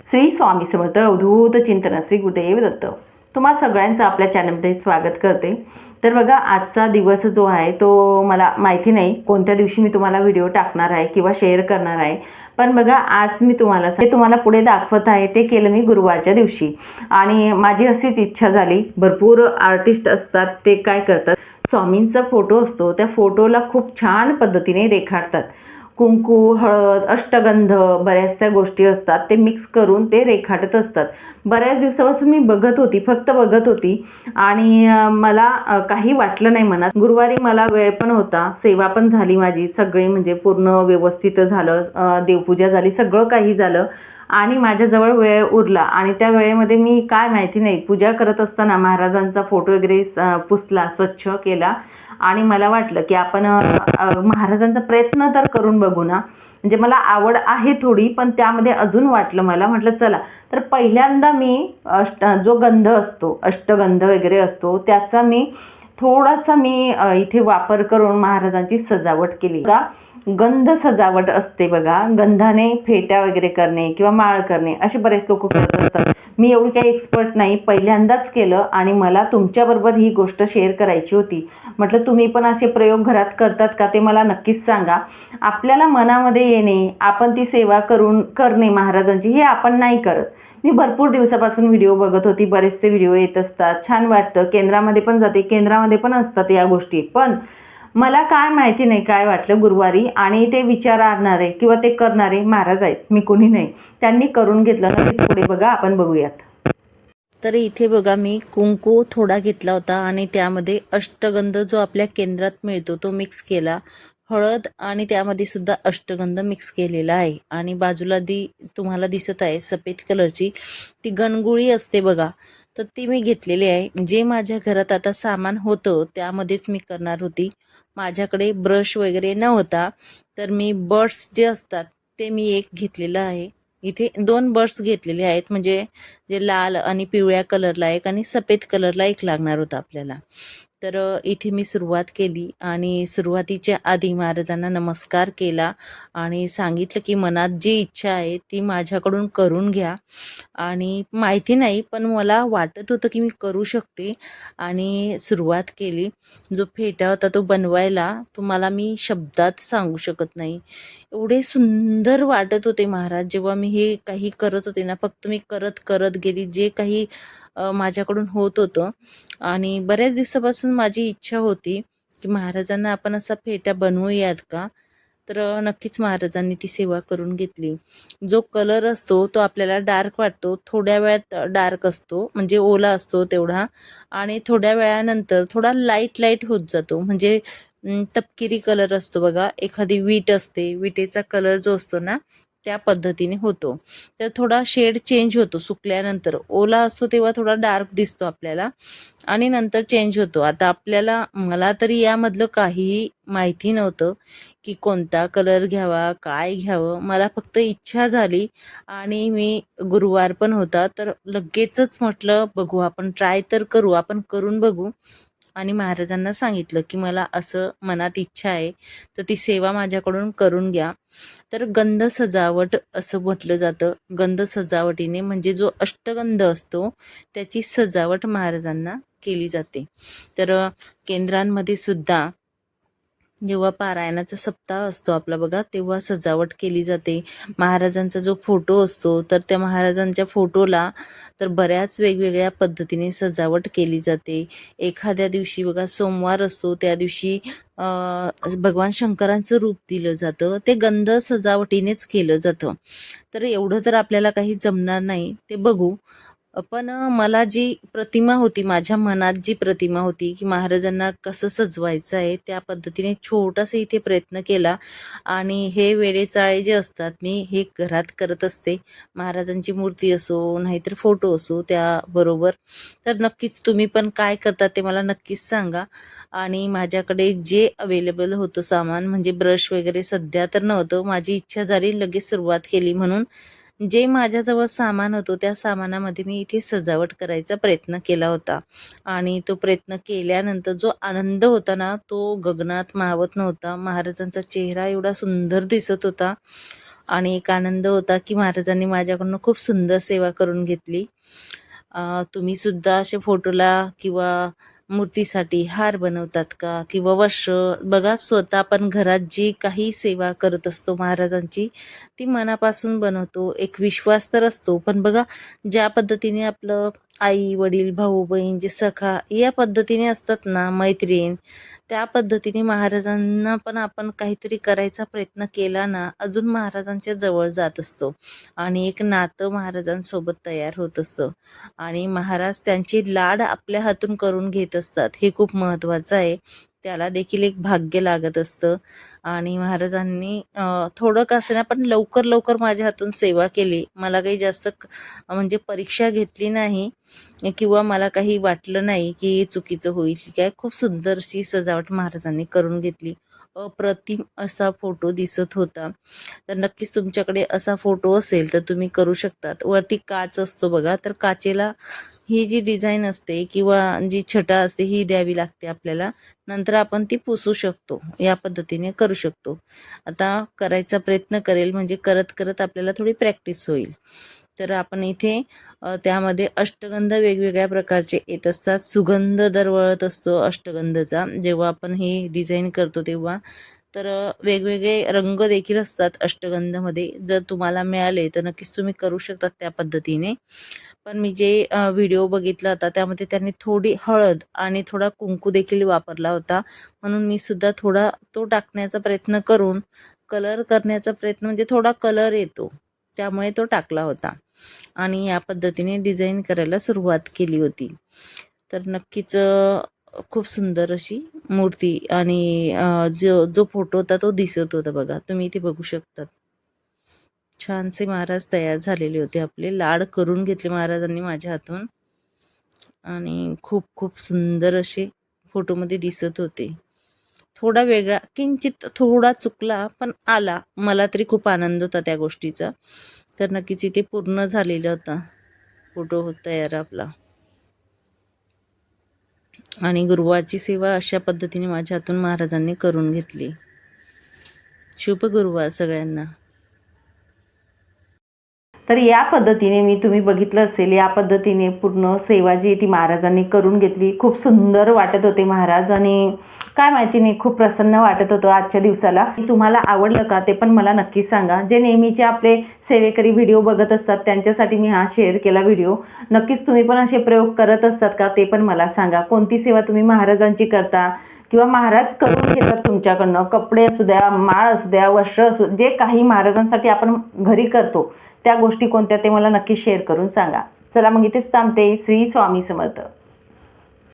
श्री स्वामी समर्थ अवधूत चिंतन श्री गुरुदेव दत्त. तुम्हा सगळ्यांचं आपल्या चॅनलमध्ये स्वागत करते. तर बघा, आजचा दिवस जो आहे तो मला माहिती नाही कोणत्या दिवशी मी तुम्हाला व्हिडिओ टाकणार आहे किंवा शेअर करणार आहे. पण बघा, आज मी तुम्हाला पुढे दाखवत आहे ते केलं मी गुरुवारच्या दिवशी. आणि माझी अशीच इच्छा झाली. भरपूर आर्टिस्ट असतात, ते काय करतात, स्वामींचा फोटो असतो त्या फोटोला खूप छान पद्धतीने रेखाटतात. कुंकू, हळद, अष्टगंध, बऱ्याचशा गोष्टी असतात, ते मिक्स करून ते रेखाटत असतात. बऱ्याच दिवसापासून मी बघत होती, फक्त बघत होती. आणि मला काही वाटलं नाही मनात. गुरुवारी मला वेळ पण होता, सेवा पण झाली माझी सगळी, म्हणजे पूर्ण व्यवस्थित झालं. देवपूजा झाली, सगळं काही झालं. आणि माझ्याजवळ वेळ उरला आणि त्या वेळेमध्ये मी काय माहिती नाही, पूजा करत असताना महाराजांचा फोटो वगैरे पुसला, स्वच्छ केला. आणि मला वाटलं की आपण महाराजांचा प्रयत्न तर करून बघू ना. म्हणजे मला आवड आहे थोडी, पण त्यामध्ये अजून वाटलं, मला म्हटलं चला. तर पहिल्यांदा मी जो गंध असतो, अष्टगंध वगैरे असतो, त्याचा मी थोडासा इथे वापर करून महाराजांची सजावट केली. का गंध सजावट असते बघा, गंधाने फेट्या वगैरे करणे किंवा माळ करणे असे बरेच लोक करत असतात. मी एवढी काही एक्सपर्ट नाही, पहिल्यांदाच केलं आणि मला तुमच्याबरोबर ही गोष्ट शेअर करायची होती. म्हटलं तुम्ही पण असे प्रयोग घरात करतात का ते मला नक्कीच सांगा. आपल्याला मनामध्ये येणे, आपण ती सेवा करणे महाराजांची, हे आपण नाही करत. मी भरपूर दिवसापासून व्हिडिओ बघत होती, बरेचसे व्हिडिओ येत असतात, छान वाटतं. केंद्रामध्ये पण जाते, केंद्रामध्ये पण असतात या गोष्टी. पण मला काय माहिती नाही काय वाटलं गुरुवारी, आणि ते विचारणारे किंवा ते करणारे महाराज आहेत, मी कोणी नाही. त्यांनी करून घेतलं. नक्कीच पुढे बघा, आपण बघूयात. तर इथे बघा, मी कुंकू थोडा घेतला होता आणि त्यामध्ये अष्टगंध जो आपल्या केंद्रात मिळतो तो मिक्स केला. हळद आणि त्यामध्ये सुद्धा अष्टगंध मिक्स केलेला आहे. आणि बाजूला तुम्हाला दिसत आहे सफेद कलरची ती गणगुळी असते बघा, तर ती मी घेतलेली आहे. जे माझ्या घरात आता सामान होतं त्यामध्येच मी करणार होती. माझ्याकडे ब्रश वगैरे न होता, तर मी बर्ड्स जे असतात ते मी एक घेतलेलं आहे. इथे 2 बर्ड्स घेतलेले आहेत, म्हणजे जे लाल आणि पिवळ्या कलरला एक आणि सफेद कलरला एक लागणार होता आपल्याला. तर इथे मी सुरुवात केली आणि सुरुवातीच्या आधी महाराजांना नमस्कार केला आणि सांगितलं की मनात जी इच्छा आहे ती माझ्याकडून करून घ्या. आणि माहिती नाही, पण मला वाटत होतं की मी करू शकते आणि सुरुवात केली. जो फेटा होता तो बनवायला तुम्हाला मी शब्दात सांगू शकत नाही. एवढे सुंदर वाटत होते महाराज जेव्हा मी हे काही करत होते ना. फक्त मी करत करत गेली, जे काही माझ्याकडून होत होतं. आणि बऱ्याच दिवसापासून माझी इच्छा होती की महाराजांना आपण असा फेटा बनवूयात का. तर नक्कीच महाराजांनी ती सेवा करून घेतली. जो कलर असतो तो आपल्याला डार्क वाटतो, थोड्या वेळात डार्क असतो, म्हणजे ओला असतो तेवढा, आणि थोड्या वेळानंतर थोडा लाईट लाईट होत जातो. म्हणजे तपकिरी कलर असतो बघा, एखादी वीट असते, विटेचा कलर जो असतो ना त्या पद्धतीने होतो. तर थोडा शेड चेंज होतो सुकल्यानंतर. ओला असतो तेव्हा थोडा डार्क दिसतो आपल्याला आणि नंतर चेंज होतो. आता मला तरी यामधलं काहीही माहिती नव्हतं की कोणता कलर घ्यावा, काय घ्यावं. मला फक्त इच्छा झाली आणि मी गुरुवार पण होता, तर लगेचच म्हटलं बघू, आपण ट्राय तर करू, आपण करून बघू. आणि महाराजांना सांगितलं की मला असं मनात इच्छा आहे, तर ती सेवा माझ्याकडून करून घ्या. तर गंध सजावट असं म्हटलं जातं. गंध सजावटीने म्हणजे जो अष्टगंध असतो त्याची सजावट महाराजांना केली जाते. तर केंद्रांमध्ये सुद्धा जेव्हा पारायणाचा सप्ताह असतो आपला बघा, तेव्हा सजावट केली जाते. महाराजांचा जो फोटो असतो तर त्या महाराजांच्या फोटोला तर बऱ्याच वेगवेगळ्या पद्धतीने सजावट केली जाते. एखाद्या दिवशी बघा सोमवार असतो, त्या दिवशी भगवान शंकरांचं रूप दिलं जातं, ते गंध सजावटीनेच केलं जातं. तर एवढं तर आपल्याला काही जमणार नाही, ते बघू. पण मला जी प्रतिमा होती, माझ्या मनात जी प्रतिमा होती की महाराजांना कसं सजवायचं आहे, त्या पद्धतीने छोटासा इथे प्रयत्न केला. आणि हे वेडेचाळे जे असतात मी हे घरात करत असते. महाराजांची मूर्ती असो नाहीतर फोटो असो त्याबरोबर. तर नक्कीच तुम्ही पण काय करता ते मला नक्कीच सांगा. आणि माझ्याकडे जे अवेलेबल होतं सामान, म्हणजे ब्रश वगैरे सध्या तर नव्हतं, माझी इच्छा झाली लगेच सुरुवात केली, म्हणून जे माझ्याजवळ सामान होतं त्या सामानामध्ये मी इथे सजावट करायचा प्रयत्न केला होता. आणि तो प्रयत्न केल्यानंतर जो आनंद होता ना तो गगनात मावत नव्हता. महाराजांचा चेहरा एवढा सुंदर दिसत होता. आणि एक आनंद होता की महाराजांनी माझ्याकडून खूप सुंदर सेवा करून घेतली. तुम्ही सुद्धा असे फोटोला किंवा मूर्तीसाठी हार बनवतात का, किंवा वस्त्र बघा, स्वतः आपण घरात जी काही सेवा करत असतो महाराजांची ती मनापासून बनवतो. एक विश्वास तर असतो, पण बघा ज्या पद्धतीने आपलं आई वडील भाऊ बहीण जे सखा या पद्धतीने असतात ना, मैत्रीण, त्या पद्धतीने महाराजांना पण आपण काहीतरी करायचा प्रयत्न केला ना, अजून महाराजांच्या जवळ जात असतो आणि एक नातं महाराजांसोबत तयार होत असतं आणि महाराज त्यांची लाड आपल्या हातून करून घेत असतात. हे खूप महत्त्वाचं आहे. त्याला देखील एक भाग्य लागत असतं आणि महाराजांनी थोडं का असेना पण लवकर लवकर माझ्या हातून सेवा केली. मला काही जास्त म्हणजे परीक्षा घेतली नाही किंवा मला काही वाटलं नाही की चुकीचं होईल काय. खूप सुंदर अशी सजावट महाराजांनी करून घेतली. अप्रतिम असा फोटो दिसत होता. तर नक्कीच तुमच्याकडे असा फोटो असेल तर तुम्ही करू शकतात. वरती काच असतो बघा, तर काचेला ही जी डिझाईन असते किंवा जी छटा असते ही द्यावी लागते आपल्याला. नंतर आपण ती पुसू शकतो, या पद्धतीने करू शकतो. आता करायचा प्रयत्न करेल, म्हणजे करत करत आपल्याला थोडी प्रॅक्टिस होईल. तर आपण इथे त्यामध्ये अष्टगंध वेगवेगळ्या प्रकारचे येत असतात. सुगंध दरवळत असतो अष्टगंधचा जेव्हा आपण ही डिझाईन करतो तेव्हा. तर वेगवेगळे रंग देखील असतात अष्टगंधमध्ये. जर तुम्हाला मिळाले तर नक्कीच तुम्ही करू शकतात त्या पद्धतीने. पण मी जे व्हिडिओ बघितला होता त्यामध्ये त्यांनी थोडी हळद आणि थोडा कुंकू देखील वापरला होता, म्हणून मी सुद्धा थोडा तो टाकण्याचा प्रयत्न करून कलर करण्याचा प्रयत्न, म्हणजे थोडा कलर येतो त्यामुळे तो टाकला होता आणि या पद्धतीने डिझाईन करायला सुरुवात केली होती. तर नक्कीच खूप सुंदर अशी मूर्ती आणि जो जो फोटो होता तो दिसत होता बघा, तुम्ही इथे बघू शकतात. छानसे महाराज तयार झालेले होते. आपले लाड करून घेतले महाराजांनी माझ्या हातून आणि खूप खूप सुंदर असे फोटोमध्ये दिसत होते. थोडा वेगळा, किंचित थोडा चुकला पण आला. मला तरी खूप आनंद होता त्या गोष्टीचा. तर नक्कीच इथे पूर्ण झालेला होता फोटो तयार आपला. आणि गुरुवारची सेवा अशा पद्धतीने माझ्या हातून महाराजांनी करून घेतली. शुभ गुरुवार सगळ्यांना. तर या पद्धतीने मी तुम्ही बघितलं असेल, या पद्धतीने पूर्ण सेवा जी ती महाराजांनी करून घेतली. खूप सुंदर वाटत होते महाराज आणि काय माहिती नाही, खूप प्रसन्न वाटत होतं आजच्या दिवसाला. तुम्हाला आवडलं का ते पण मला नक्की सांगा. जे नेहमीचे आपले सेवेकरी व्हिडिओ बघत असतात त्यांच्यासाठी मी हा शेअर केला व्हिडिओ. नक्कीच तुम्ही पण असे प्रयोग करत असतात का ते पण मला सांगा. कोणती सेवा तुम्ही महाराजांची करता किंवा महाराज करून घेतात तुमच्याकडनं. कपडे असू द्या, माळ असू द्या, वस्त्र असू, जे काही महाराजांसाठी आपण घरी करतो त्या गोष्टी कोणत्या ते मला नक्की शेअर करून सांगा. चला मग इथेच थांबते. श्री स्वामी समर्थ.